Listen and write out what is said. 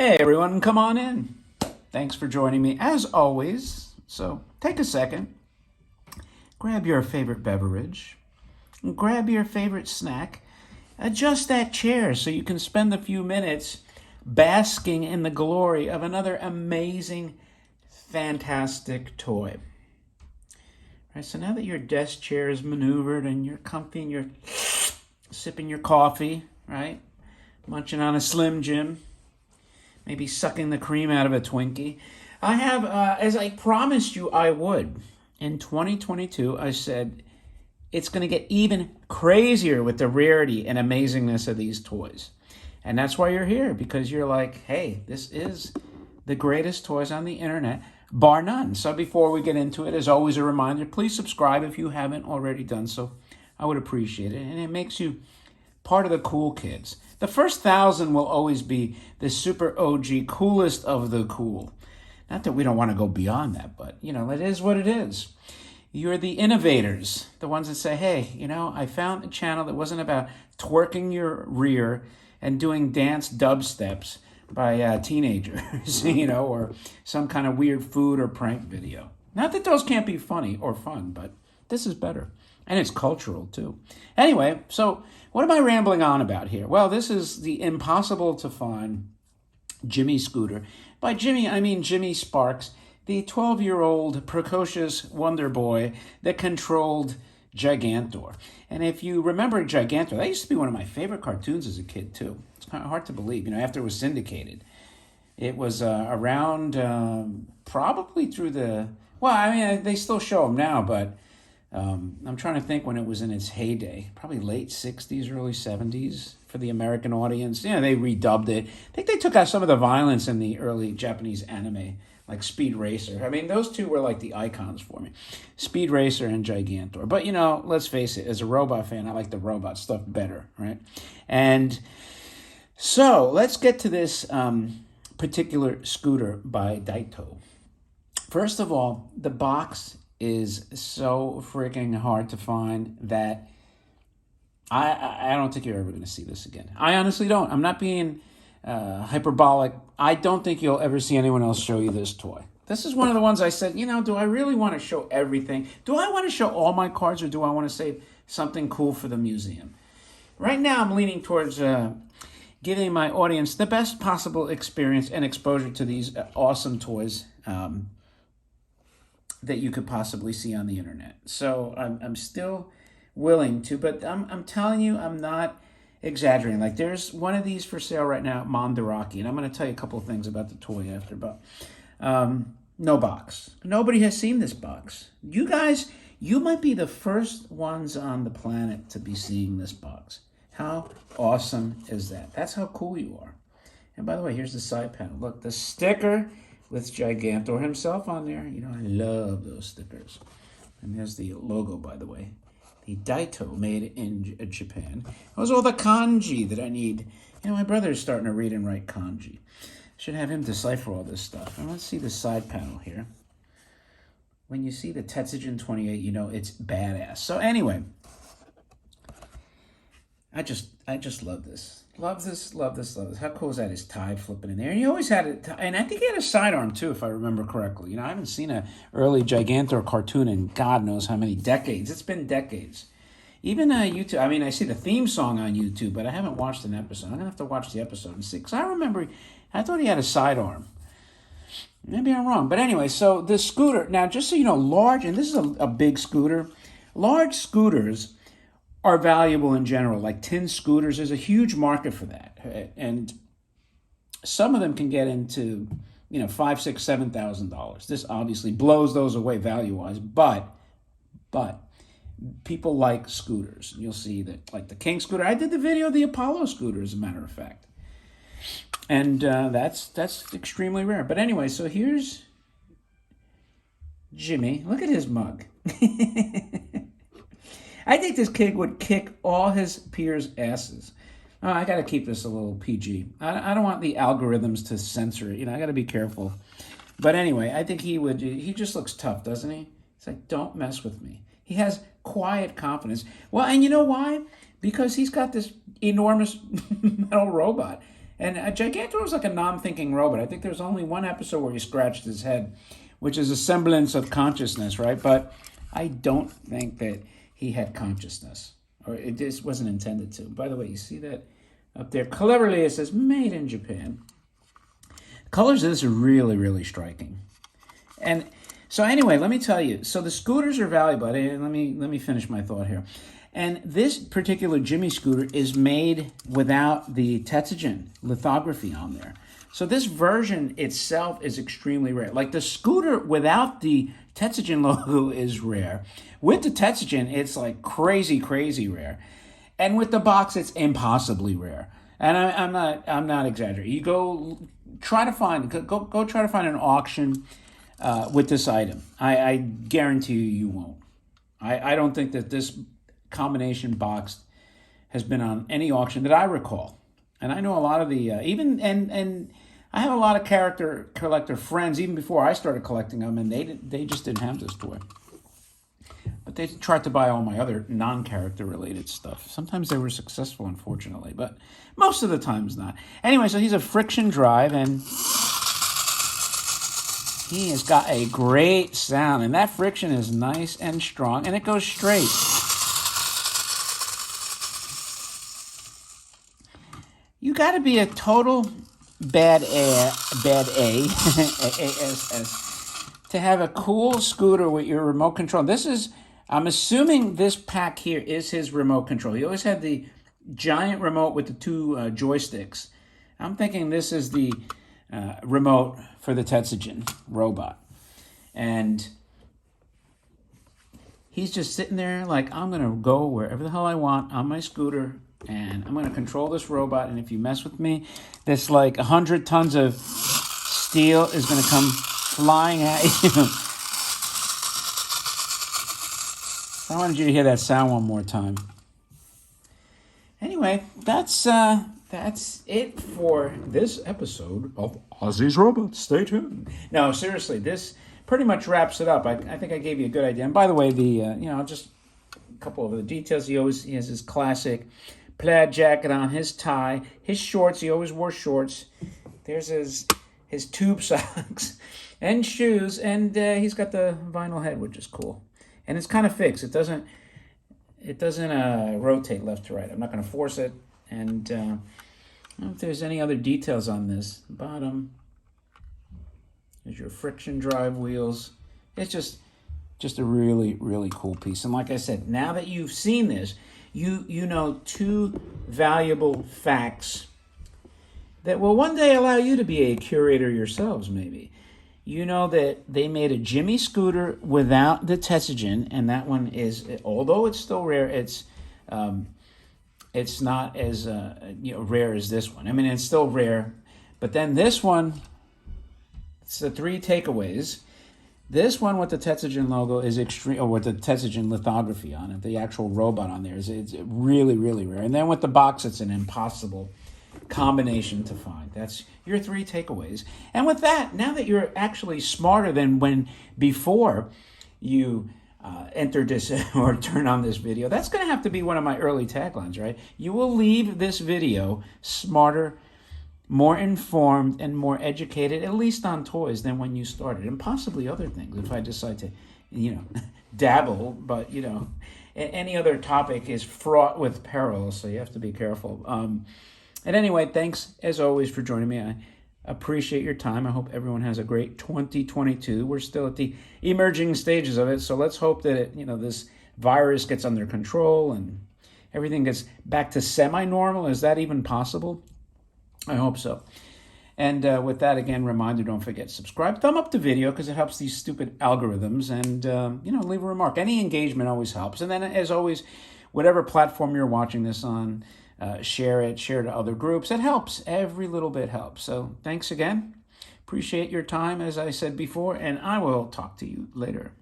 Hey everyone, come on in. Thanks for joining me as always. So take a second, grab your favorite beverage, grab your favorite snack, adjust that chair so you can spend a few minutes basking in the glory of another amazing, fantastic toy. All right, so now that your desk chair is maneuvered and you're comfy and you're sipping your coffee, right? Munching on a Slim Jim, maybe sucking the cream out of a Twinkie. I have, as I promised you I would, in 2022, I said it's going to get even crazier with the rarity and amazingness of these toys. And that's why you're here, because you're like, hey, this is the greatest toys on the internet, bar none. So before we get into it, as always, a reminder, please subscribe if you haven't already done so. I would appreciate it. And it makes you part of the cool kids. The first 1,000 will always be the super OG, coolest of the cool. Not that we don't want to go beyond that, but, it is what it is. You're the innovators, the ones that say, hey, I found a channel that wasn't about twerking your rear and doing dance dubsteps by teenagers, or some kind of weird food or prank video. Not that those can't be funny or fun, but this is better. And it's cultural, too. Anyway, so what am I rambling on about here? Well, this is the impossible to find Jimmy Scooter. By Jimmy, I mean Jimmy Sparks, the 12-year-old precocious wonder boy that controlled Gigantor. And if you remember Gigantor, that used to be one of my favorite cartoons as a kid, too. It's kind of hard to believe, after it was syndicated. It was around probably through the... Well, they still show them now, but I'm trying to think when it was in its heyday. Probably late 60s, early 70s for the American audience. They redubbed it. I think they took out some of the violence in the early Japanese anime, like Speed Racer. Those two were like the icons for me. Speed Racer and Gigantor. But, let's face it, as a robot fan, I like the robot stuff better, right? And so let's get to this particular scooter by Daito. First of all, the box is so freaking hard to find that I don't think you're ever going to see this again. I honestly don't. I'm not being hyperbolic. I don't think you'll ever see anyone else show you this toy. This is one of the ones I said, do I really want to show everything? Do I want to show all my cards, or do I want to save something cool for the museum? Right now, I'm leaning towards giving my audience the best possible experience and exposure to these awesome toys that you could possibly see on the internet. So I'm still willing to, but I'm telling you, I'm not exaggerating. Like, there's one of these for sale right now at Mandarake, and I'm going to tell you a couple of things about the toy after, but no box. Nobody has seen this box. You guys, you might be the first ones on the planet to be seeing this box. How awesome is that? That's how cool you are. And by the way, here's the side panel. Look, the sticker with Gigantor himself on there. I love those stickers. And there's the logo, by the way. The Daito, made in Japan. Those are all the kanji that I need. My brother's starting to read and write kanji. Should have him decipher all this stuff. And let's see the side panel here. When you see the Tetsujin 28, it's badass. So anyway, I just love this. Love this. How cool is that? His tie flipping in there. And he always had it, and I think he had a sidearm too, if I remember correctly. I haven't seen an early Gigantor cartoon in God knows how many decades. It's been decades. Even YouTube, I see the theme song on YouTube, but I haven't watched an episode. I'm going to have to watch the episode and see. Because I thought he had a sidearm. Maybe I'm wrong. But anyway, so the scooter, now just so you know, large, and this is a big scooter. Large scooters are valuable in general, like tin scooters. There's a huge market for that, and some of them can get into $5,000, $6,000, $7,000. This obviously blows those away value-wise, but people like scooters. You'll see that, like the King scooter. I did the video of the Apollo scooter, as a matter of fact, and that's extremely rare. But anyway, so here's Jimmy. Look at his mug. I think this kid would kick all his peers' asses. Oh, I got to keep this a little PG. I don't want the algorithms to censor it. I got to be careful. But anyway, I think he would. He just looks tough, doesn't he? It's like, don't mess with me. He has quiet confidence. Well, and you know why? Because he's got this enormous metal robot. And Gigantor was like a non-thinking robot. I think there's only one episode where he scratched his head, which is a semblance of consciousness, right? But I don't think that he had consciousness, or it just wasn't intended to. By the way, you see that up there? Cleverly, it says made in Japan. The colors of this are really, really striking. And so anyway, let me tell you. So the scooters are valuable. Let me finish my thought here. And this particular Jimmy scooter is made without the Tetsujin lithography on there. So this version itself is extremely rare. Like the scooter without the Tetsujin logo is rare. With the Tetsujin, it's like crazy, crazy rare. And with the box, it's impossibly rare. And I'm not exaggerating. You go try to find an auction with this item. I guarantee you won't. I don't think that this combination box has been on any auction that I recall. And I know a lot of the and I have a lot of character collector friends even before I started collecting them, and they just didn't have this toy. But they tried to buy all my other non-character related stuff. Sometimes they were successful, unfortunately, but most of the times not. Anyway, so he's a friction drive, and he has got a great sound, and that friction is nice and strong, and it goes straight. You got to be a total bad A to have a cool scooter with your remote control. I'm assuming this pack here is his remote control. He always had the giant remote with the two joysticks. I'm thinking this is the remote for the Tetsujin robot. And he's just sitting there like, I'm going to go wherever the hell I want on my scooter, and I'm going to control this robot, and if you mess with me, this like 100 tons of steel is going to come flying at you. I wanted you to hear that sound one more time. Anyway, that's it for this episode of Ozzy's Robots. Stay tuned. No, seriously, this pretty much wraps it up. I think I gave you a good idea. And by the way, just a couple of the details. He has his classic plaid jacket on, his tie, his shorts. He always wore shorts. There's his tube socks and shoes, and he's got the vinyl head, which is cool. And it's kind of fixed. It doesn't rotate left to right. I'm not going to force it. And I don't know if there's any other details on this. Bottom. There's your friction drive wheels. It's just a really, really cool piece. And like I said, now that you've seen this, you know two valuable facts that will one day allow you to be a curator yourselves, maybe. You know that they made a Jimmy scooter without the Tetsujin, and that one is, although it's still rare, it's not as rare as this one. I mean, it's still rare, but then this one, it's the three takeaways. This one with the Tetsujin logo is extreme, or with the Tetsujin lithography on it, the actual robot on there it's really, really rare. And then with the box, it's an impossible combination to find. That's your three takeaways. And with that, now that you're actually smarter than when before you enter this or turn on this video, that's going to have to be one of my early taglines, right? You will leave this video smarter, more informed, and more educated, at least on toys, than when you started, and possibly other things if I decide to, dabble. But, any other topic is fraught with peril, so you have to be careful. And anyway, thanks as always for joining me. I appreciate your time. I hope everyone has a great 2022. We're still at the emerging stages of it, so let's hope that this virus gets under control and everything gets back to semi-normal. Is that even possible? I hope so. And with that, again, reminder, don't forget, subscribe, thumb up the video because it helps these stupid algorithms, and leave a remark. Any engagement always helps. And then, as always, whatever platform you're watching this on, share to other groups. It helps. Every little bit helps. So thanks again. Appreciate your time, as I said before, and I will talk to you later.